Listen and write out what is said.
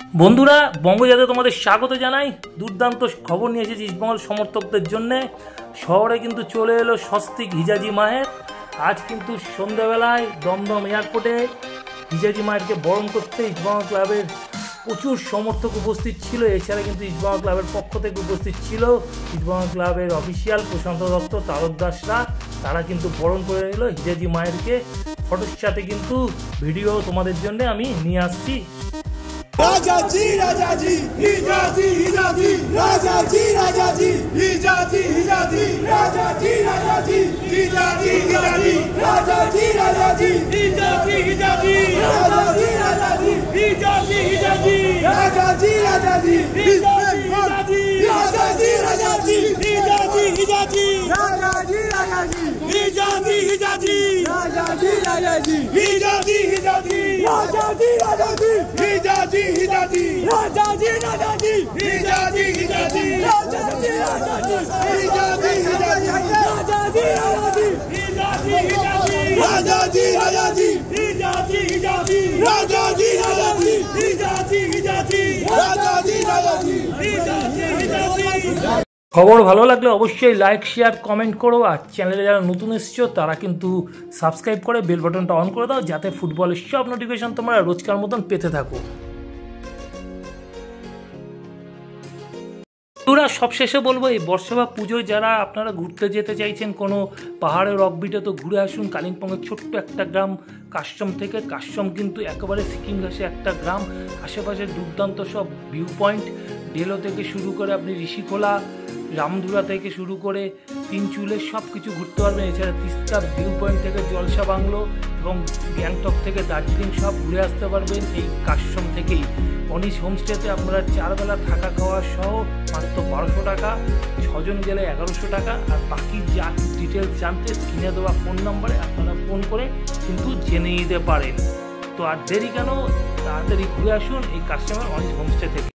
বন্ধুরা, বঙ্গজাতে তোমাদের স্বাগত জানাই। দুর্দান্ত খবর নিয়ে এসেছি ইস্টবেঙ্গল সমর্থকদের জন্যে। শহরে কিন্তু চলে এলো স্বস্তিক হিজাজি মাহের। আজ কিন্তু সন্ধ্যাবেলায় দমদম এয়ারপোর্টে হিজাজি মাহেরকে বরণ করতে ইস্টবেঙ্গল ক্লাবের প্রচুর সমর্থক উপস্থিত ছিল। এছাড়া কিন্তু ইস্টবেঙ্গল ক্লাবের পক্ষ থেকে উপস্থিত ছিল ইস্টবেঙ্গল ক্লাবের অফিসিয়াল প্রশান্ত দত্ত, তারকদাসরা। তারা কিন্তু বরণ করে নিল হিজাজি মাহেরকে। ফটোর সাথে কিন্তু ভিডিও তোমাদের জন্য আমি নিয়ে আসছি। Rajaji, Rajaji, Hijazi, Hijazi, Rajaji, Rajaji, Hijazi, Hijazi, Rajaji, Rajaji, Hijazi, Hijazi, Rajaji, Rajaji, Hijazi, Hijazi, Rajaji, Rajaji, Hijazi, Hijazi, Rajaji, Rajaji, Hijazi, Rajaji, Rajaji, Hijazi, Hijazi, Rajaji, Rajaji, Hijazi, Hijazi, Rajaji, Rajaji, Hijazi, Hijazi, Rajaji, Rajaji, Hijazi, Hijazi, Rajaji, Rajaji, Hijazi, Hijazi, Rajaji, Rajaji, Hijazi, Hijazi, Rajaji, Rajaji, Hijazi, Hijazi, Rajaji, Rajaji, Hijazi, Hijazi, Rajaji, Rajaji, Hijazi, Hijazi, Rajaji, Rajaji, Hijazi, Hijazi। খবর ভালো লাগলে অবশ্যই like, share, comment করো। আর চ্যানেলে যারা নতুন এসেছো তারা কিন্তু সাবস্ক্রাইব করে বেল বাটনটা অন করে দাও, যাতে ফুটবলের সব নোটিফিকেশন তোমরা রোজকার মতন পেতে থাকো। তোরা সবশেষে বলবো, এই বর্ষা বা পুজোয় যারা আপনারা ঘুরতে যেতে চাইছেন কোনো পাহাড়ের অফবিটে, তো ঘুরে আসুন কালিম্পংয়ের ছোট্ট একটা গ্রাম কাশম থেকে। কাশম কিন্তু একেবারে সিকিম ঘাসে একটা গ্রাম। আশেপাশে দুর্দান্ত সব ভিউ পয়েন্ট, ডেলো থেকে শুরু করে আপনি ঋষিখোলা, রামধুরা থেকে শুরু করে তিনচুলে সব কিছু ঘুরতে পারবেন। এছাড়া তিস্তা ভিউ পয়েন্ট থেকে জলসা বাংলো এবং গ্যাংটক থেকে দার্জিলিং সব ঘুরে আসতে পারবেন এই কাশম থেকেই। অনিশ হোমস্টেতে আপনারা 4 বেলা থাকা খাওয়া সহ মাত্র 1200 টাকা, 6 জন গেলে 1100 টাকা। আর বাকি যা ডিটেলস জানতে স্ক্রিনে দেওয়া ফোন নম্বরে আপনারা ফোন করে কিন্তু জেনে নিতে পারেন। তো আর দেরি কেন, তাড়াতাড়ি ঘুরে আসুন এই কাস্টমার অনিশ হোমস্টে থেকে।